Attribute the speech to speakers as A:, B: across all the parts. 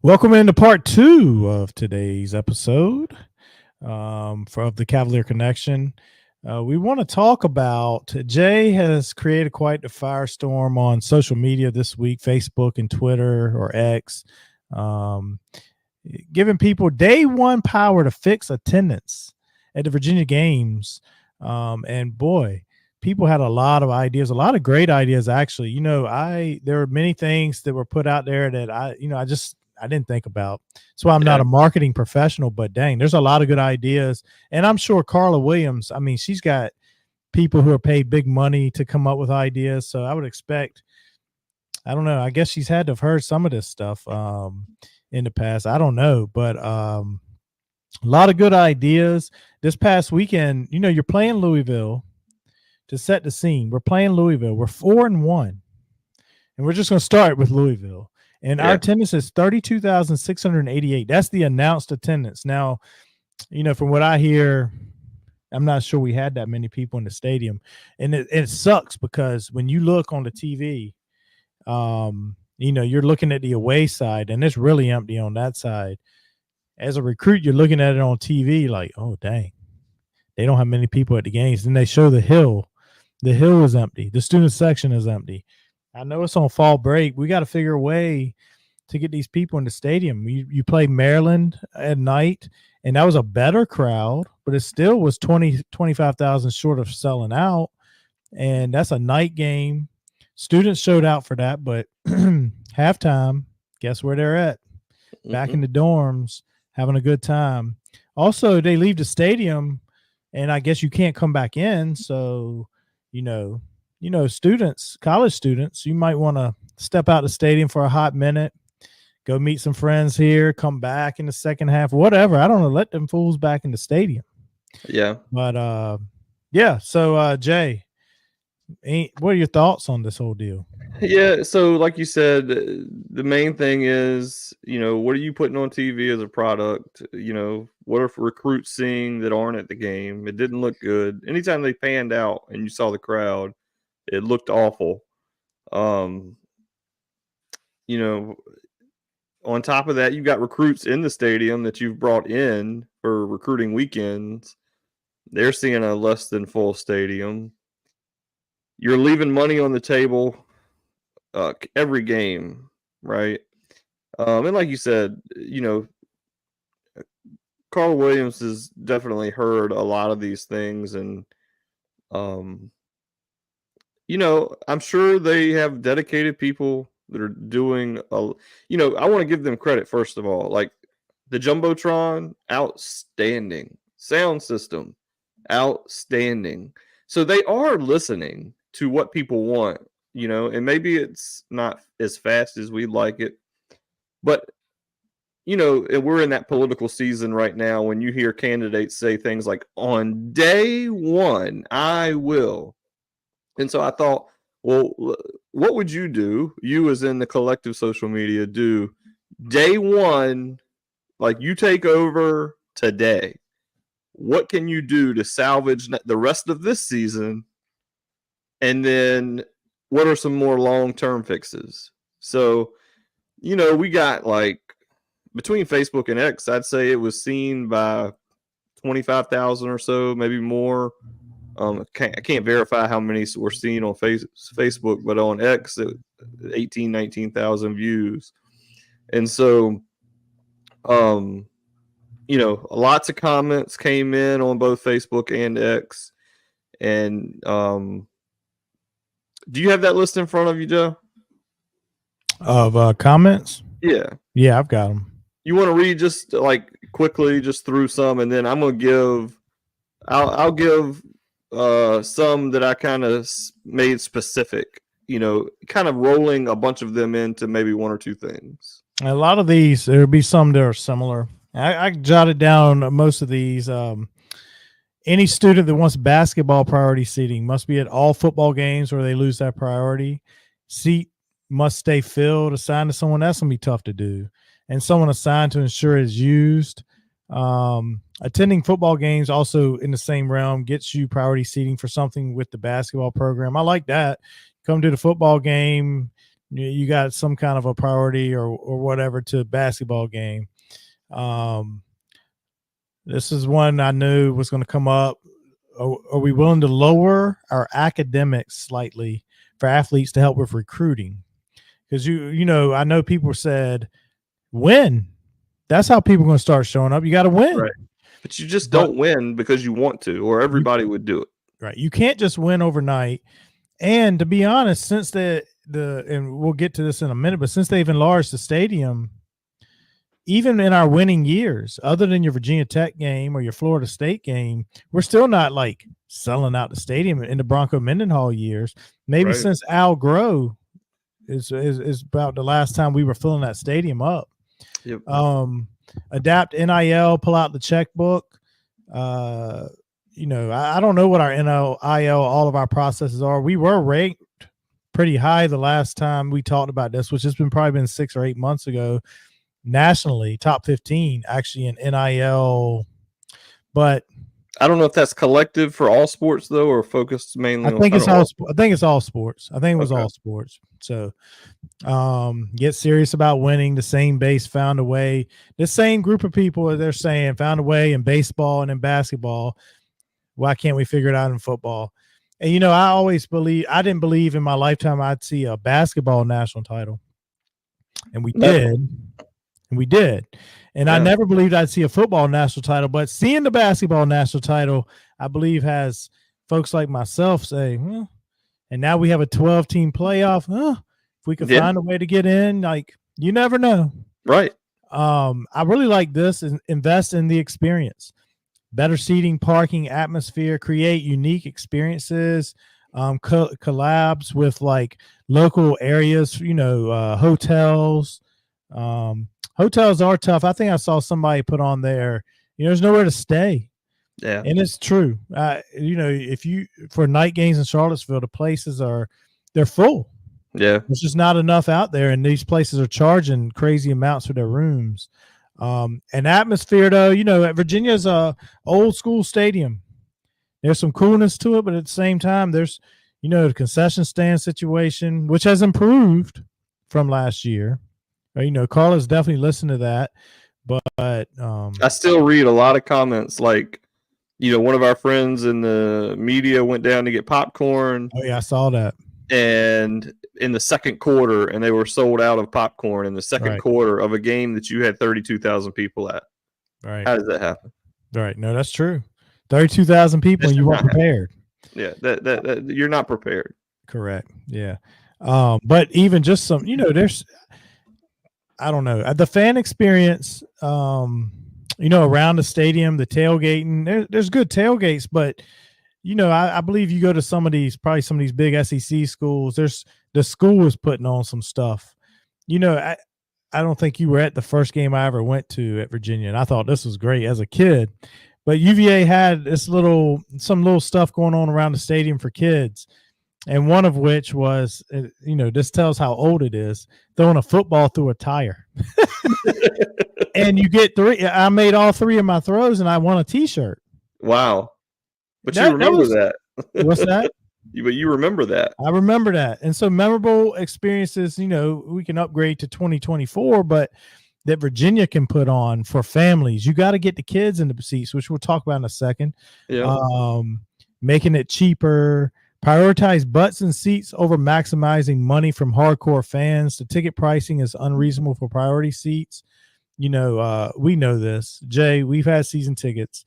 A: Welcome into part two of today's episode of the Cavalier Connection. We want to talk about Jay has created quite the firestorm on social media this week, Facebook and Twitter or X, um, giving people day one power to fix attendance at the Virginia games. And boy, people had a lot of ideas, a lot of great ideas, actually. There were many things that were put out there that I didn't think about. That's why I'm not
B: Yeah,
A: a marketing professional, but dang, there's a lot of good ideas. And I'm sure Carla Williams, I mean, she's got people who are paid big money to come up with ideas. So I would expect, I don't know, I guess she's had to have heard some of this stuff in the past. I don't know, but a lot of good ideas. This past weekend, you're playing Louisville. To set the scene, we're playing Louisville. We're 4-1, and we're just going to start with Louisville. And our
B: yeah,
A: attendance is 32,688. That's the announced attendance. Now, from what I hear, I'm not sure we had that many people in the stadium. And it sucks because when you look on the TV, you're looking at the away side and it's really empty on that side. As a recruit, you're looking at it on TV like, oh, dang, they don't have many people at the games. Then they show the hill. The hill is empty. The student section is empty. I know it's on fall break. We got to figure a way to get these people in the stadium. You play Maryland at night, and that was a better crowd, but it still was 25,000 short of selling out. And that's a night game. Students showed out for that, but halftime, guess where they're at? Back in the dorms, having a good time. Also, they leave the stadium, and I guess you can't come back in. So, students, college students, you might want to step out the stadium for a hot minute, go meet some friends here, come back in the second half, whatever. I don't know. Let them fools back in the stadium.
B: yeah,
A: But yeah. So Jay, what are your thoughts on this whole deal?
B: yeah. So, like you said, the main thing is, what are you putting on TV as a product? What are recruits seeing that aren't at the game? It didn't look good. Anytime they panned out and you saw the crowd, it looked awful. Um, you know, on top of that, you've got recruits in the stadium that you've brought in for recruiting weekends. They're seeing a less than full stadium. You're leaving money on the table every game, right? And like you said, Carl Williams has definitely heard a lot of these things, and um, I'm sure they have dedicated people that are doing I want to give them credit first of all. Like the Jumbotron, outstanding. Sound system, outstanding. So they are listening to what people want, and maybe it's not as fast as we'd like it, but we're in that political season right now when you hear candidates say things like, on day one, I will. And so I thought, well, what would you do? You, as in the collective social media, do day one, like you take over today. What can you do to salvage the rest of this season? And then what are some more long-term fixes? So, we got like between Facebook and X, I'd say it was seen by 25,000 or so, maybe more. I can't verify how many were seen on Facebook, but on X, 18, 19,000 views. And so, lots of comments came in on both Facebook and X. And do you have that list in front of you, Joe?
A: Of comments?
B: Yeah.
A: Yeah, I've got them.
B: You want to read just like quickly, just through some, and then I'm gonna give. I'll give some that I kind of made specific. Kind of rolling a bunch of them into maybe one or two things.
A: A lot of these, there'll be some that are similar. I jotted down most of these. Any student that wants basketball priority seating must be at all football games where they lose that priority. Seat must stay filled, assigned to someone. That's going to be tough to do. And someone assigned to ensure it's used. Attending football games also in the same realm gets you priority seating for something with the basketball program. I like that. Come to the football game, you got some kind of a priority or whatever to a basketball game. This is one I knew was going to come up. Are we willing to lower our academics slightly for athletes to help with recruiting? Because I know people said win. That's how people are going to start showing up. You got to win,
B: right? But you just don't win because you want to, or everybody would do it.
A: Right. You can't just win overnight. And to be honest, since and we'll get to this in a minute, but since they've enlarged the stadium, even in our winning years, other than your Virginia Tech game or your Florida State game, we're still not like selling out the stadium in the Bronco Mendenhall years. Maybe since Al Groh is about the last time we were filling that stadium up.
B: Yep.
A: Adapt NIL, pull out the checkbook. I don't know what our NIL, all of our processes are. We were ranked pretty high the last time we talked about this, which has probably been 6 or 8 months ago. Nationally, top 15 actually in NIL, but
B: I don't know if that's collective for all sports though, or focused mainly.
A: I think it's all. I think it's all sports. I think it was all sports. So, get serious about winning. The same base found a way. The same group of people they're saying found a way in baseball and in basketball. Why can't we figure it out in football? And I always didn't believe in my lifetime I'd see a basketball national title, and we did. And we did. And I never believed I'd see a football national title, but seeing the basketball national title, I believe has folks like myself say, and now we have a 12-team playoff. If we could find a way to get in, like, you never know.
B: Right.
A: I really like this and invest in the experience. Better seating, parking, atmosphere, create unique experiences, collabs with like local areas, hotels. Hotels are tough. I think I saw somebody put on there, there's nowhere to stay.
B: Yeah.
A: And it's true. If for night games in Charlottesville, the places they're full.
B: Yeah.
A: There's just not enough out there. And these places are charging crazy amounts for their rooms. And atmosphere though, Virginia's a old school stadium. There's some coolness to it, but at the same time, there's, the concession stand situation, which has improved from last year. Carla's definitely listened to that, but
B: I still read a lot of comments like, one of our friends in the media went down to get popcorn.
A: Oh yeah, I saw that.
B: And in the second quarter, and they were sold out of popcorn in the second quarter of a game that you had 32,000 people at.
A: Right.
B: How does that happen?
A: Right. No, that's true. 32,000 people, and you weren't prepared.
B: Yeah, that you're not prepared.
A: Correct. Yeah. But even just some, there's. I don't know. The fan experience, around the stadium, the tailgating, there's good tailgates, but, I believe you go to probably some of these big SEC schools, the school is putting on some stuff. I don't think you were at the first game I ever went to at Virginia, and I thought this was great as a kid. But UVA had some little stuff going on around the stadium for kids. And one of which was, this tells how old it is, throwing a football through a tire. And you get 3. I made all 3 of my throws, and I won a T-shirt.
B: Wow. But you remember that.
A: What's that?
B: But you remember that.
A: I remember that. And so memorable experiences, we can upgrade to 2024, but that Virginia can put on for families. You got to get the kids in the seats, which we'll talk about in a second.
B: Yeah.
A: Making it cheaper. Prioritize butts and seats over maximizing money from hardcore fans. The ticket pricing is unreasonable for priority seats. We know this. Jay, we've had season tickets.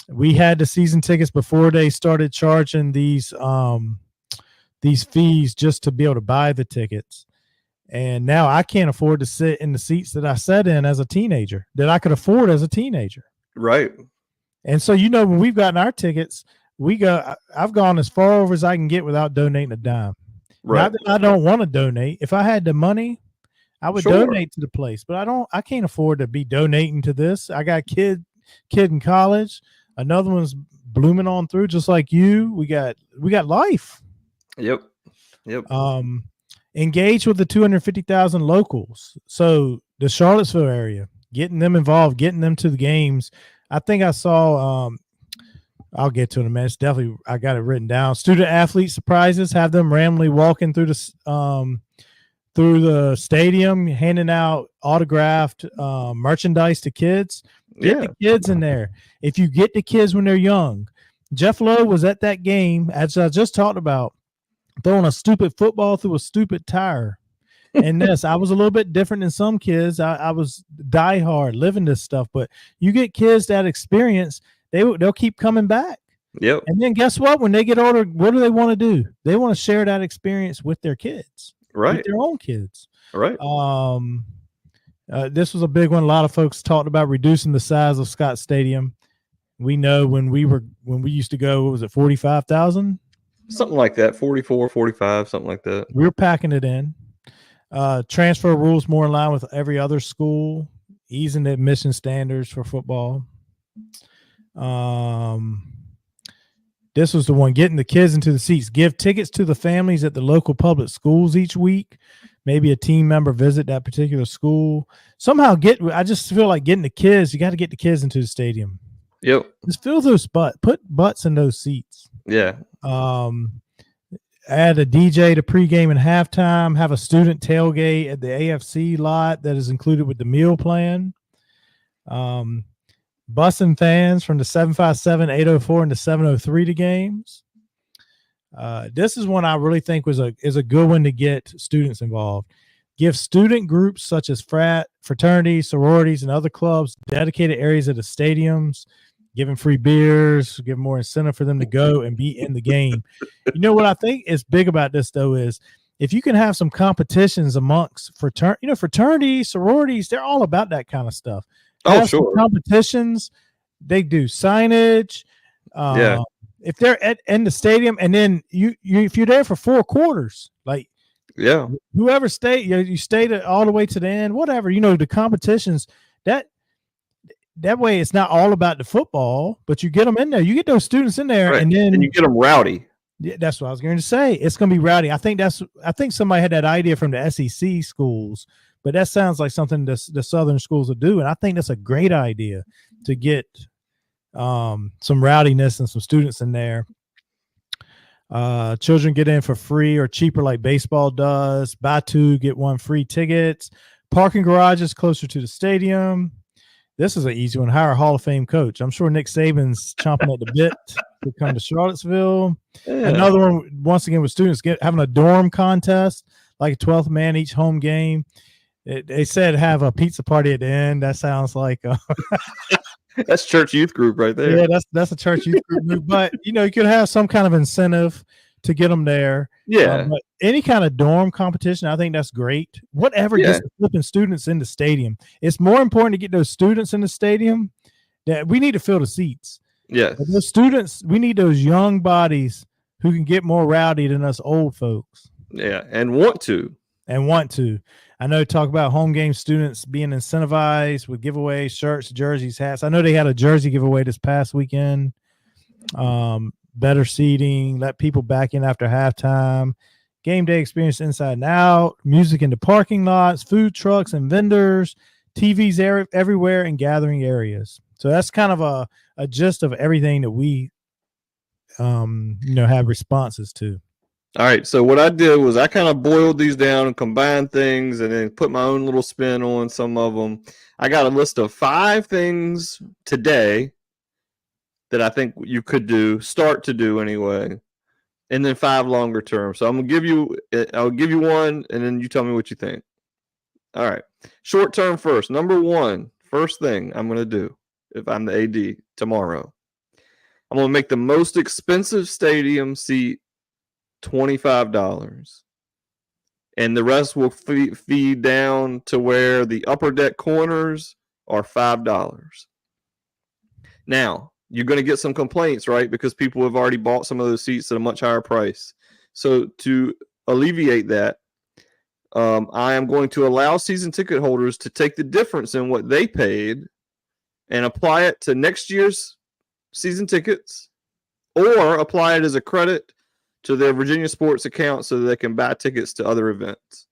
A: We had the season tickets before they started charging these fees just to be able to buy the tickets. And now I can't afford to sit in the seats that I sat in as a teenager, that I could afford as a teenager.
B: Right.
A: And so, when we've gotten our tickets, I've gone as far over as I can get without donating a dime.
B: Right.
A: Not that I don't want to donate. If I had the money, I would donate to the place, but I can't afford to be donating to this. I got kid in college. Another one's blooming on through, just like you. We got life.
B: Yep.
A: Engage with the 250,000 locals. So the Charlottesville area, getting them involved, getting them to the games. I think I saw, I'll get to it in a minute. It's definitely, I got it written down. Student athlete surprises, have them randomly walking through through the stadium, handing out autographed merchandise to kids. Get the kids in there. If you get the kids when they're young, Jeff Lowe was at that game, as I just talked about, throwing a stupid football through a stupid tire. And this, I was a little bit different than some kids. I was diehard living this stuff, but you get kids that experience, they'll keep coming back.
B: Yep.
A: And then guess what? When they get older, what do they want to do? They want to share that experience with their kids,
B: right?
A: With their own kids,
B: right?
A: This was a big one. A lot of folks talked about reducing the size of Scott Stadium. We know when we used to go, what was it, 45,000?
B: Something like that, 44, 45, something like that.
A: We were packing it in. Transfer rules more in line with every other school, easing the admission standards for football. This was the one, getting the kids into the seats. Give tickets to the families at the local public schools each week. Maybe a team member visit that particular school. Somehow I just feel like getting the kids, you got to get the kids into the stadium.
B: Yep.
A: Just fill those put butts in those seats.
B: Yeah.
A: Add a DJ to pregame and halftime, have a student tailgate at the AFC lot that is included with the meal plan. Busing fans from the 757, 804, and the 703 to games. This is one I really think is a good one to get students involved. Give student groups such as fraternities, sororities, and other clubs dedicated areas at the stadiums. Give them free beers, give more incentive for them to go and be in the game. You know what I think is big about this, though, is if you can have some competitions amongst fraternities, sororities, they're all about that kind of stuff.
B: Oh, sure.
A: Competitions, they do signage. If they're in the stadium, and then you if you're there for 4 quarters, like whoever stayed, you stayed all the way to the end, whatever. The competitions that way it's not all about the football, but you get them in there. You get those students in there,
B: right.
A: and then
B: you get them rowdy.
A: Yeah, that's what I was going to say. It's going to be rowdy. I think somebody had that idea from the SEC schools, but that sounds like something the Southern schools will do, and I think that's a great idea to get some rowdiness and some students in there. Children get in for free or cheaper, like baseball does. Buy 2, get 1 free tickets. Parking garages closer to the stadium. This is an easy one. Hire a Hall of Fame coach. I'm sure Nick Saban's chomping at the bit to come to Charlottesville. Yeah. Another one, once again, with students having a dorm contest, like a 12th man each home game. They said have a pizza party at the end. That sounds like
B: that's church youth group right there.
A: Yeah, that's a church youth group. But you could have some kind of incentive to get them there.
B: Yeah.
A: But any kind of dorm competition, I think that's great. Whatever gets flipping students in the stadium. It's more important to get those students in the stadium. That we need to fill the seats.
B: Yeah.
A: Those students, we need those young bodies who can get more rowdy than us old folks.
B: Yeah, and want to.
A: I know talk about home game students being incentivized with giveaways, shirts, jerseys, hats. I know they had a jersey giveaway this past weekend. Better seating, let people back in after halftime, game day experience inside and out, music in the parking lots, food trucks and vendors, TVs everywhere, and gathering areas. So that's kind of a gist of everything that we have responses to.
B: All right, so what I did was I kind of boiled these down and combined things and then put my own little spin on some of them. I got a list of 5 things today that I think you could start to do anyway, and then 5 longer term. So I'll give you one, and then you tell me what you think. All right, short term first. Number 1, first thing I'm going to do if I'm the AD tomorrow, I'm going to make the most expensive stadium seat $25, and the rest will feed down to where the upper deck corners are $5. Now, you're going to get some complaints, right? Because people have already bought some of those seats at a much higher price. So to alleviate that, I am going to allow season ticket holders to take the difference in what they paid and apply it to next year's season tickets, or apply it as a credit to their Virginia Sports account so that they can buy tickets to other events.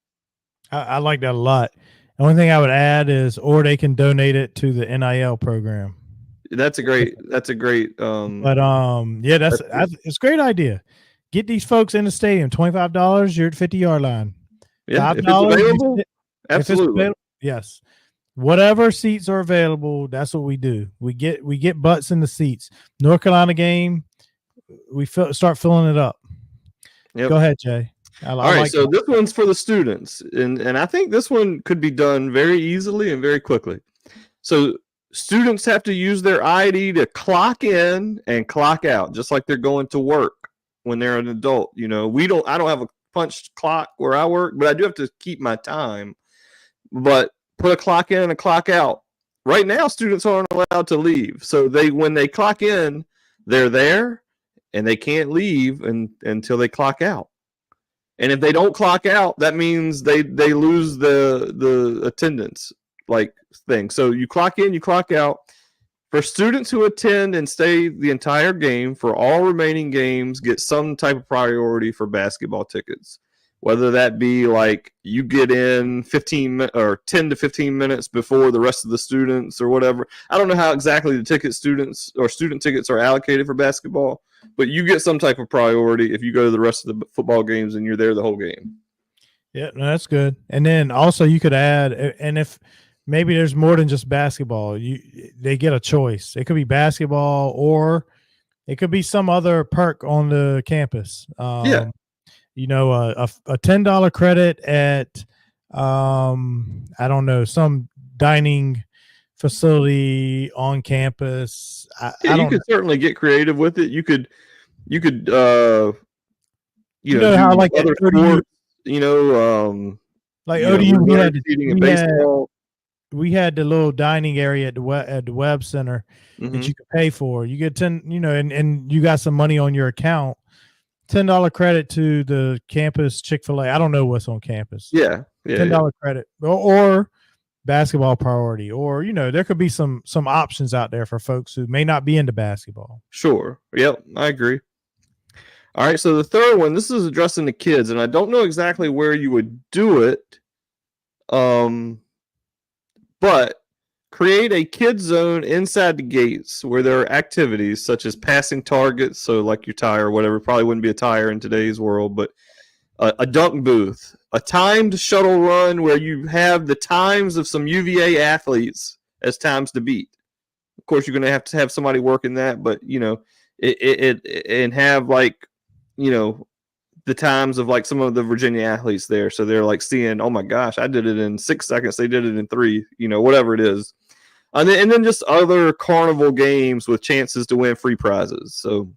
A: I like that a lot. The only thing I would add is, or they can donate it to the NIL program.
B: That's a great. It's
A: a great idea. Get these folks in the stadium. $25, you're at 50-yard line.
B: Yeah, if it's
A: $5.
B: available,
A: If it's
B: absolutely.
A: available, yes. Whatever seats are available, that's what we do. We get butts in the seats. North Carolina game, we start filling it up.
B: Yep.
A: Go ahead, Jay. I
B: All right,
A: like
B: so
A: that.
B: this one's for the students, and I think this one could be done very easily and very quickly. So students have to use their ID to clock in and clock out, just like they're going to work when they're an adult. You know, I don't have a punched clock where I work, but I do have to keep my time. But put a clock in and a clock out. Right now, students aren't allowed to leave. So when they clock in, they're there and they can't leave until they clock out. And if they don't clock out, that means they lose the attendance like thing. So you clock in, you clock out. For students who attend and stay the entire game, for all remaining games, get some type of priority for basketball tickets. Whether that be like you get in 15 or 10 to 15 minutes before the rest of the students or whatever. I don't know how exactly the student tickets are allocated for basketball, but you get some type of priority if you go to the rest of the football games and you're there the whole game.
A: Yeah, no, that's good. And then also you could add, and if maybe there's more than just basketball, they get a choice. It could be basketball or it could be some other perk on the campus.
B: Yeah.
A: You know, a $10 credit at I don't know, some dining facility on campus.
B: Yeah,
A: I
B: you
A: don't
B: could
A: know.
B: certainly get creative with it. You could
A: You know how
B: do
A: like at
B: other
A: ODU,
B: sports,
A: like ODU,
B: learn cheating in baseball.
A: we had the little dining area at the web center that
B: Hmm.
A: you could pay for. You get 10, and you got some money on your account. $10 credit to the campus Chick-fil-A. I don't know what's on campus.
B: Yeah, yeah, yeah.
A: $10 credit or basketball priority, or there could be some options out there for folks who may not be into basketball.
B: Sure. Yep, I agree. All right, so the third one, this is addressing the kids, and I don't know exactly where you would do it. But create a kid zone inside the gates where there are activities such as passing targets, so like your tire or whatever, probably wouldn't be a tire in today's world, but a dunk booth, a timed shuttle run where you have the times of some UVA athletes as times to beat. Of course, you're going to have somebody working that, but and have the times of like some of the Virginia athletes there. So they're like seeing, oh my gosh, I did it in 6 seconds. They did it in 3, whatever it is. And then just other carnival games with chances to win free prizes. So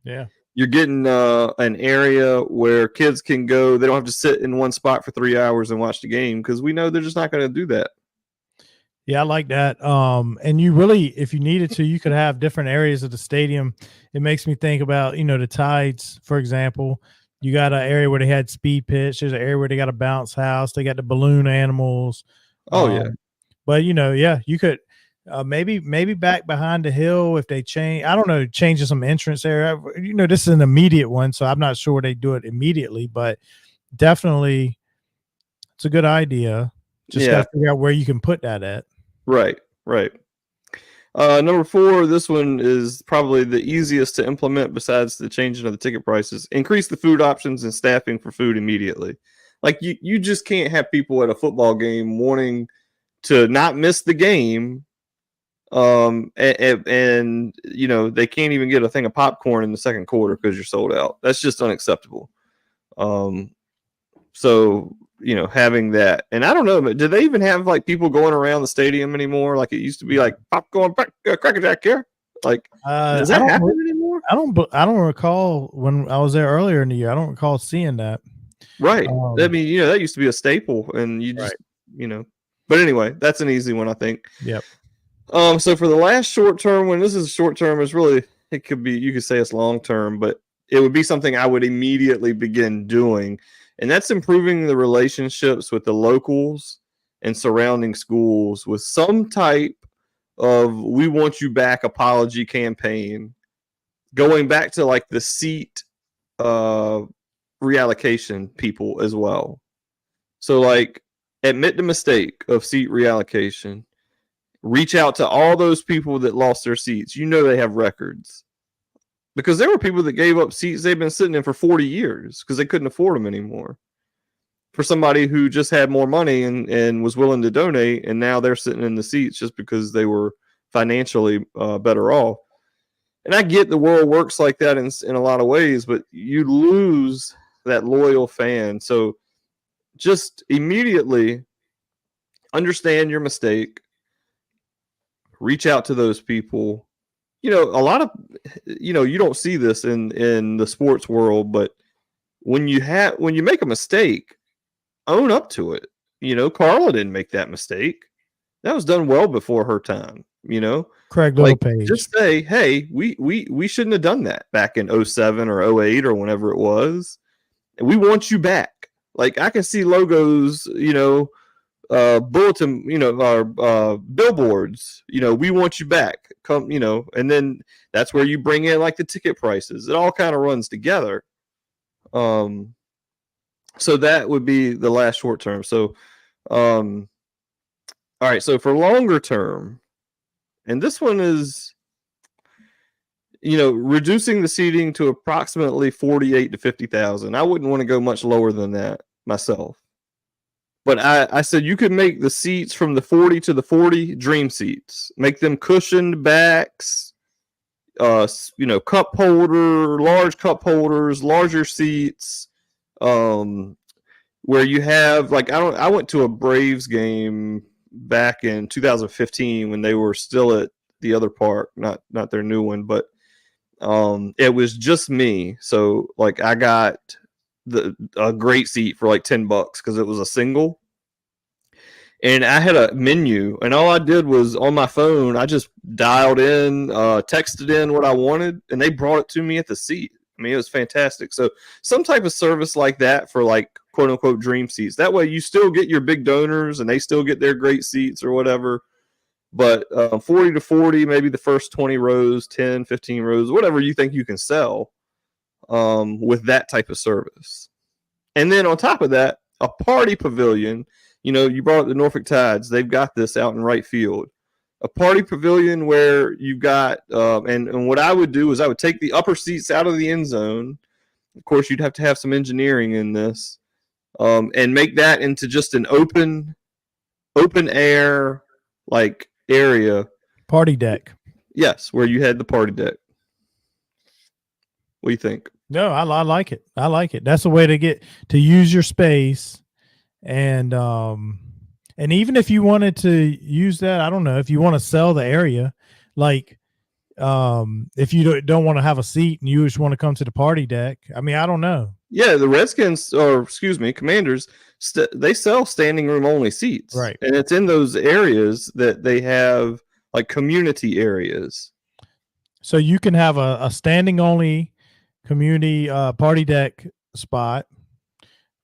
A: yeah,
B: you're getting an area where kids can go. They don't have to sit in one spot for 3 hours and watch the game because we know they're just not going to do that.
A: Yeah, I like that. And you really, if you needed to, you could have different areas of the stadium. It makes me think about, the Tides, for example. You got an area where they had speed pitch. There's an area where they got a bounce house. They got the balloon animals.
B: Oh, yeah.
A: But yeah, you could maybe back behind the hill if they change. I don't know, changing some entrance area. This is an immediate one, so I'm not sure they do it immediately, but definitely it's a good idea. Just got to figure out where you can put that at.
B: Right. Number 4, this one is probably the easiest to implement besides the changing of the ticket prices. Increase the food options and staffing for food immediately. Like you just can't have people at a football game wanting to not miss the game. And they can't even get a thing of popcorn in the second quarter because you're sold out. That's just unacceptable. So having that, and I don't know, but do they even have like people going around the stadium anymore? Like it used to be like popcorn, Cracker Jack here. Like, does that happen anymore?
A: I don't recall when I was there earlier in the year. I don't recall seeing that.
B: Right. I mean, that used to be a staple, and you just, But anyway, that's an easy one, I think.
A: Yep.
B: So for the last short term one, this is short term. Is really, it could be, you could say it's long term, but it would be something I would immediately begin doing. And that's improving the relationships with the locals and surrounding schools with some type of "we want you back" apology campaign, going back to like the seat reallocation people as well. So like admit the mistake of seat reallocation, reach out to all those people that lost their seats. They have records. Because there were people that gave up seats they've been sitting in for 40 years because they couldn't afford them anymore. for somebody who just had more money and was willing to donate, and now they're sitting in the seats just because they were financially better off. And I get the world works like that in a lot of ways, but you lose that loyal fan. So just immediately understand your mistake, reach out to those people. A lot of, you don't see this in the sports world, but when you make a mistake, own up to it. Carla didn't make that mistake. That was done well before her time.
A: Craig
B: Like,
A: Littlepage.
B: just say, hey, we shouldn't have done that back in 07 or 08 or whenever it was. And we want you back. Like, I can see logos, bulletin, our billboards, we want you back. Come, and then that's where you bring in like the ticket prices. It all kind of runs together. So that would be the last short term. So, all right. So for longer term, and this one is, reducing the seating to approximately 48 to 50,000. I wouldn't want to go much lower than that myself. But I said you could make the seats from the 40 to the 40 dream seats. Make them cushioned backs, cup holder, large cup holders, larger seats, where you have like I went to a Braves game back in 2015 when they were still at the other park, not their new one, but it was just me. So like I got a great seat for like $10 because it was a single. And I had a menu, and all I did was on my phone, I just dialed in, texted in what I wanted, and they brought it to me at the seat. I mean, it was fantastic. So some type of service like that for like quote unquote dream seats. That way you still get your big donors and they still get their great seats or whatever. But 40 to 40, maybe the first 20 rows, 10, 15 rows, whatever you think you can sell with that type of service. And then on top of that, a party pavilion. You brought up the Norfolk Tides. They've got this out in right field. A party pavilion where you've got, and what I would do is I would take the upper seats out of the end zone. Of course, you'd have to have some engineering in this, and make that into just an open air like area.
A: Party deck.
B: Yes, where you had the party deck. What do you think?
A: No, I like it. I like it. That's a way to use your space. And even if you wanted to use that, I don't know, if you want to sell the area, like if you don't want to have a seat and you just want to come to the party deck, I mean, I don't know.
B: Yeah, the Redskins, or excuse me, Commanders, they sell standing room only seats,
A: right?
B: And it's in those areas that they have like community areas.
A: So you can have a standing only community party deck spot.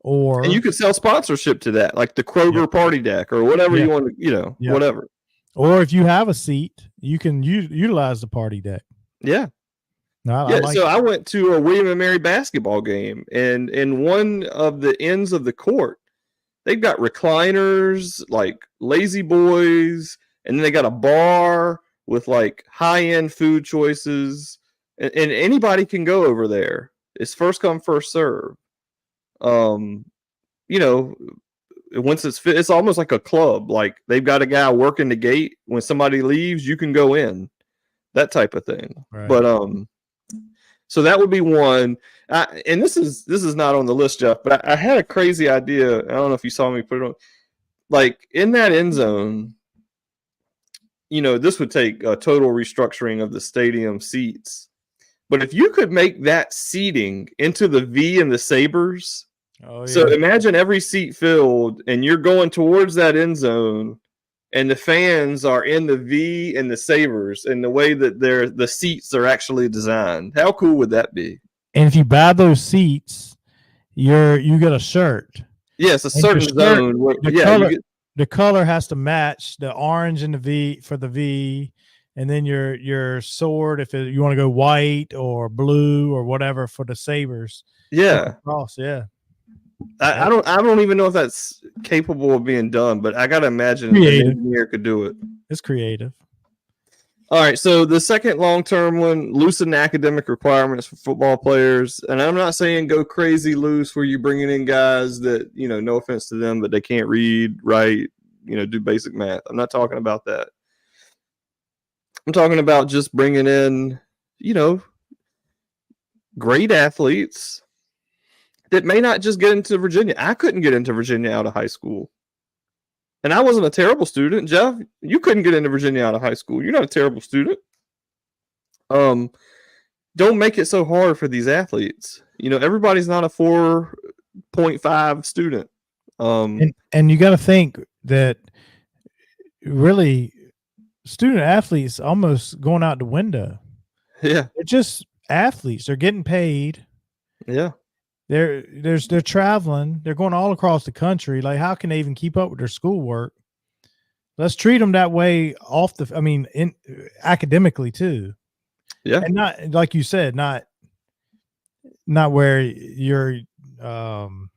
B: And you could sell sponsorship to that, like the Kroger party deck or whatever you want to, whatever.
A: Or if you have a seat, you can utilize the party deck.
B: Yeah.
A: No,
B: I went to a William and Mary basketball game, and in one of the ends of the court, they've got recliners, like lazy boys, and then they got a bar with like high-end food choices, and anybody can go over there. It's first come, first serve. Once it's almost like a club. Like they've got a guy working the gate. When somebody leaves, you can go in, that type of thing. Right. But so that would be one. And this is not on the list, Jeff. But I had a crazy idea. I don't know if you saw me put it on. Like in that end zone, this would take a total restructuring of the stadium seats. But if you could make that seating into the V and the Sabres. Oh, yeah. So imagine every seat filled and you're going towards that end zone and the fans are in the V and the Sabres and the way that the seats are actually designed. How cool would that be?
A: And if you buy those seats, you get a shirt.
B: Yes, a certain zone.
A: The color has to match the orange and the V for the V. And then your sword, if you want to go white or blue or whatever for the Sabres.
B: Yeah.
A: Cross, yeah.
B: I don't even know if that's capable of being done, but I gotta imagine an engineer could do it.
A: It's creative.
B: All right, so the second long-term one, loosen academic requirements for football players. And I'm not saying go crazy loose where you're bringing in guys that, no offense to them, but they can't read, write, do basic math. I'm not talking about that. I'm talking about just bringing in, great athletes that may not just get into Virginia. I couldn't get into Virginia out of high school. And I wasn't a terrible student. Jeff, you couldn't get into Virginia out of high school. You're not a terrible student. Don't make it so hard for these athletes. Everybody's not a 4.5 student.
A: And you got to think that really student athletes almost going out the window.
B: Yeah.
A: They're just athletes. They're getting paid.
B: Yeah.
A: They're traveling. They're going all across the country. Like, how can they even keep up with their schoolwork? Let's treat them that way academically too.
B: Yeah.
A: And not, like you said, not where you're, can't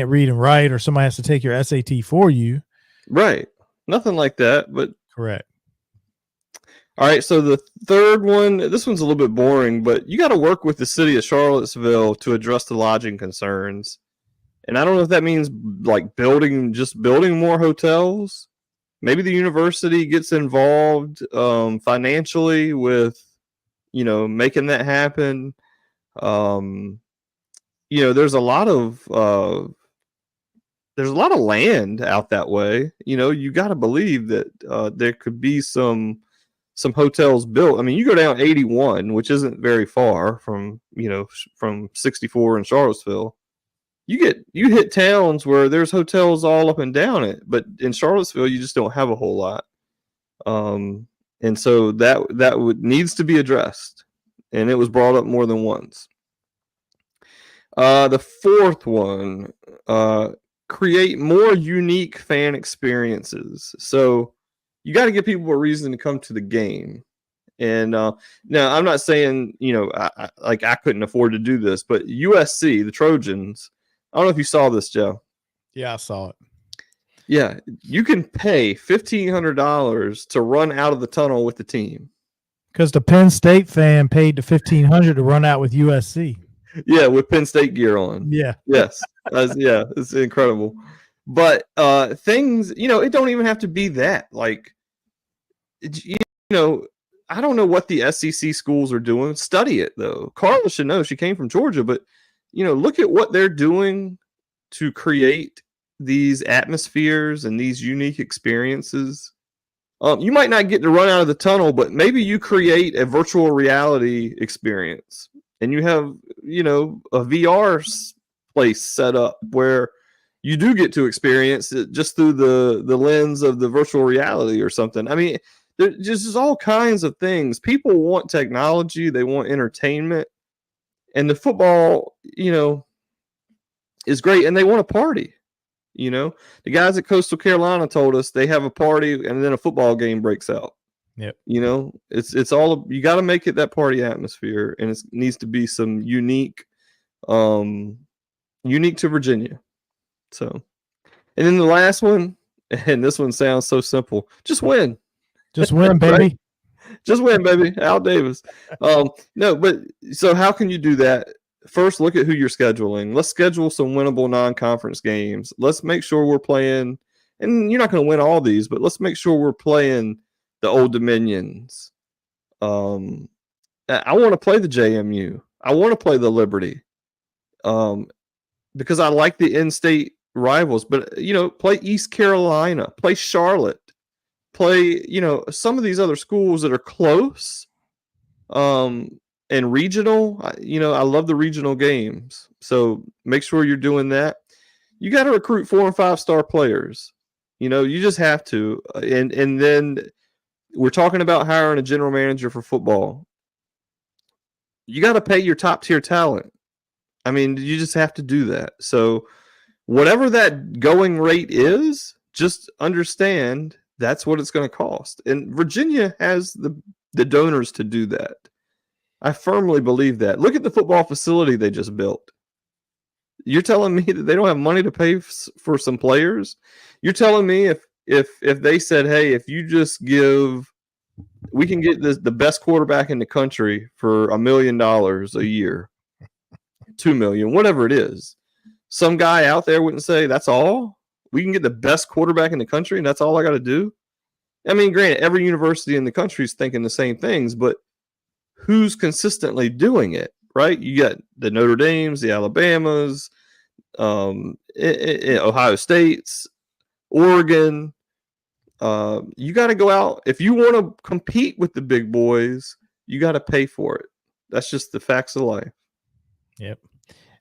A: read and write, or somebody has to take your SAT for you.
B: Right. Nothing like that, but
A: correct.
B: All right, so the third one, this one's a little bit boring, but you got to work with the city of Charlottesville to address the lodging concerns. And I don't know if that means like building more hotels. Maybe the university gets involved financially with, making that happen. There's a lot of land out that way. You got to believe that there could be some hotels built. I mean, you go down 81, which isn't very far from 64 in Charlottesville. You hit towns where there's hotels all up and down it, but in Charlottesville, you just don't have a whole lot. And so that needs to be addressed, and it was brought up more than once. The fourth one, create more unique fan experiences. So you got to give people a reason to come to the game. And now I'm not saying, I couldn't afford to do this, but USC, the Trojans, I don't know if you saw this, Joe.
A: Yeah, I saw it.
B: Yeah, you can pay $1,500 to run out of the tunnel with the team.
A: Because the Penn State fan paid the $1,500 to run out with USC.
B: Yeah, with Penn State gear on.
A: Yeah.
B: Yes. Yeah, it's incredible. But things, it don't even have to be that. Like, I don't know what the SEC schools are doing. Study it, though. Carla should know. She came from Georgia. But, look at what they're doing to create these atmospheres and these unique experiences. You might not get to run out of the tunnel, but maybe you create a virtual reality experience. And you have, a VR place set up where you do get to experience it just through the lens of the virtual reality or something. I mean, there's just all kinds of things. People want technology. They want entertainment. And the football, is great. And they want a party. The guys at Coastal Carolina told us they have a party and then a football game breaks out.
A: Yep.
B: It's all, you got to make it that party atmosphere, and it needs to be some unique to Virginia. So, and then the last one, and this one sounds so simple: just win.
A: Just win, baby.
B: Right? Just win, baby. Al Davis. No, but so how can you do that? First, look at who you're scheduling. Let's schedule some winnable non-conference games. Let's make sure we're playing, and you're not going to win all these, but let's make sure we're playing the Old Dominions. I want to play the JMU. I want to play the Liberty. Because I like the in-state rivals, but play East Carolina, play Charlotte, play some of these other schools that are close, and regional. I love the regional games, so make sure you're doing that. You got to recruit 4 and 5 star players. You just have to, and then we're talking about hiring a general manager for football. You got to pay your top tier talent. I mean, you just have to do that. So whatever that going rate is, just understand that's what it's going to cost. And Virginia has the donors to do that. I firmly believe that. Look at the football facility they just built. You're telling me that they don't have money to pay for some players? You're telling me if if they said, hey, if you just we can get the best quarterback in the country for $1 million a year, 2 million, whatever it is. Some guy out there wouldn't say, that's all? We can get the best quarterback in the country and that's all I got to do? I mean, granted, every university in the country is thinking the same things, but who's consistently doing it, right? You got the Notre Dames, the Alabamas, Ohio States, Oregon. You got to go out. If you want to compete with the big boys, you got to pay for it. That's just the facts of life.
A: Yep.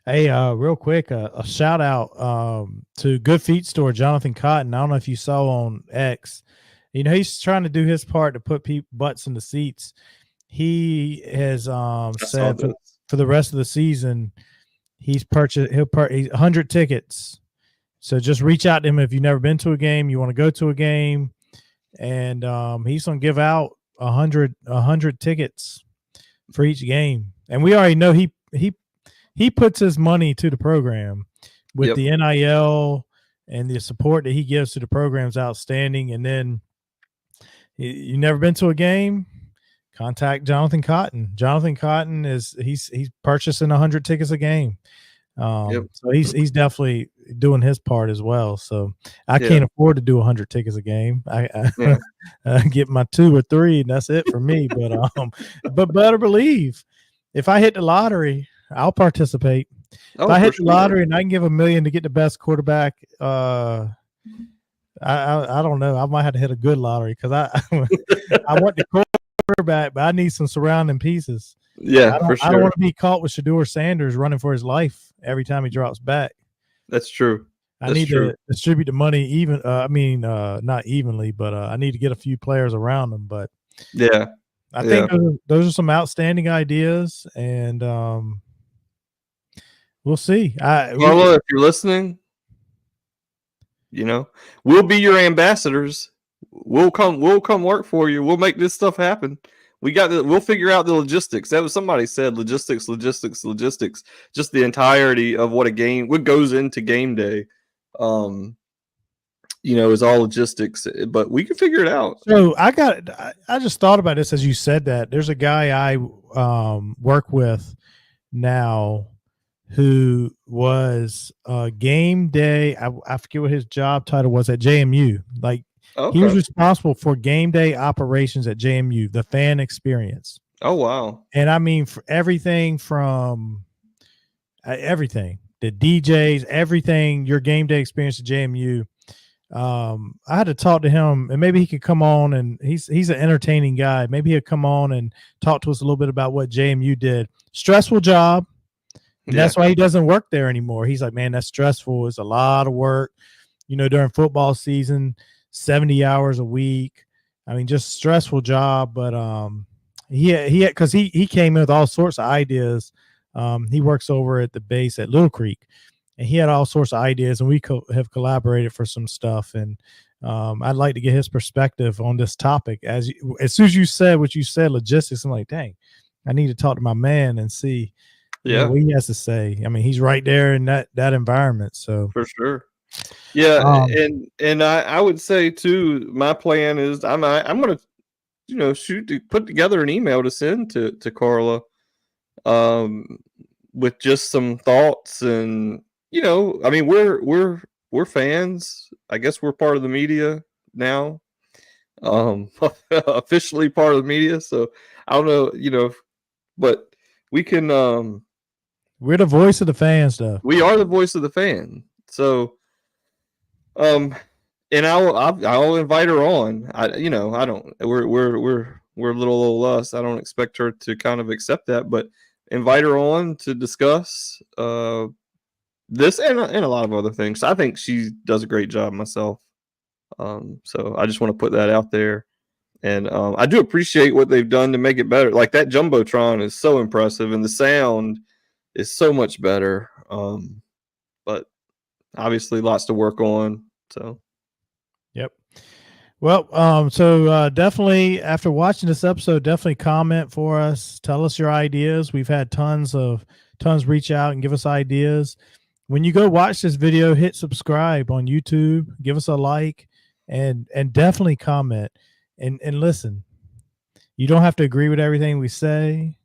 A: Hey, real quick, a shout out to Good Feet Store, Jonathan Cotton. I don't know if you saw on X. You know, he's trying to do his part to put butts in the seats. He has said for the rest of the season, he'll purchase 100 tickets. So just reach out to him if you've never been to a game, you want to go to a game, and he's going to give out 100 tickets for each game. And we already know he puts his money to the program with the NIL, and the support that he gives to the program is outstanding. And then you never been to a game, contact Jonathan Cotton. Jonathan Cotton he's purchasing 100 tickets a game. So he's definitely doing his part as well. So I can't afford to do 100 tickets a game. I get my 2 or 3 and that's it for me. But better believe if I hit the lottery, I'll participate. If I hit the lottery and I can give $1 million to get the best quarterback, I don't know. I might have to hit a good lottery because I want the quarterback, but I need some surrounding pieces.
B: Yeah, for sure.
A: I don't want to be caught with Shedeur Sanders running for his life every time he drops back.
B: That's true.
A: I need to distribute the money even. Not evenly, but I need to get a few players around them. But
B: yeah,
A: I think those are some outstanding ideas, and we'll see.
B: Carlo, if you're listening, you know, we'll be your ambassadors. We'll come work for you. We'll make this stuff happen. We'll figure out the logistics. That was somebody said logistics. Just the entirety of what goes into game day. Is all logistics, but we can figure it out.
A: So I just thought about this as you said that. There's a guy I work with now who was game day. I forget what his job title was at JMU. Like, he was responsible for game day operations at JMU, the fan experience.
B: Oh, wow.
A: And I mean, for everything from everything, the DJs, everything, your game day experience at JMU. I had to talk to him, and maybe he could come on, and he's an entertaining guy. Maybe he'll come on and talk to us a little bit about what JMU did. Stressful job. And that's why he doesn't work there anymore. He's like, man, that's stressful. It's a lot of work, during football season, 70 hours a week. I mean, just stressful job. But because he came in with all sorts of ideas. He works over at the base at Little Creek, and he had all sorts of ideas, and we have collaborated for some stuff. And I'd like to get his perspective on this topic. As soon as you said what you said, logistics, I'm like, dang, I need to talk to my man and see what he has to say. I mean, he's right there in that environment. So
B: for sure. Yeah. And I would say too, my plan is I'm going to, put together an email to send to Carla, with just some thoughts. And, I mean, we're fans. I guess we're part of the media now, officially part of the media. So I don't know, but we can,
A: we're the voice of the fans, though.
B: We are the voice of the fan. So, and I'll invite her on. We're little old us. I don't expect her to kind of accept that, but invite her on to discuss this and a lot of other things. I think she does a great job myself. So I just want to put that out there. And I do appreciate what they've done to make it better. Like, that Jumbotron is so impressive, and the sound is so much better. But obviously lots to work on. So,
A: yep. Well, so definitely after watching this episode, definitely comment for us. Tell us your ideas. We've had tons reach out and give us ideas. When you go watch this video, hit subscribe on YouTube. Give us a like. and definitely comment and listen. You don't have to agree with everything we say.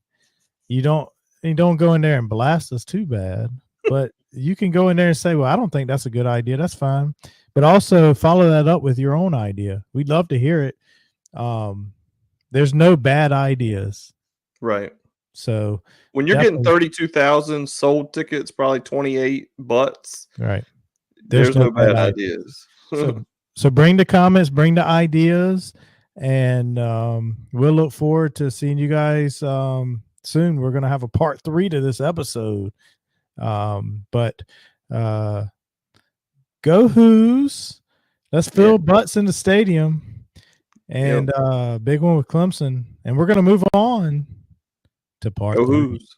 A: You don't go in there and blast us too bad, but you can go in there and say, well, I don't think that's a good idea. That's fine. But also follow that up with your own idea. We'd love to hear it. There's no bad ideas.
B: Right.
A: So
B: when you're getting
A: definitely
B: 32,000 sold tickets, probably 28 butts,
A: right.
B: there's no bad ideas.
A: So bring the comments, bring the ideas, and we'll look forward to seeing you guys soon. We're gonna have a part 3 to this episode. But go Who's. Let's fill butts in the stadium. And big one with Clemson. And we're gonna move on to part
B: Go
A: 3.
B: Who's.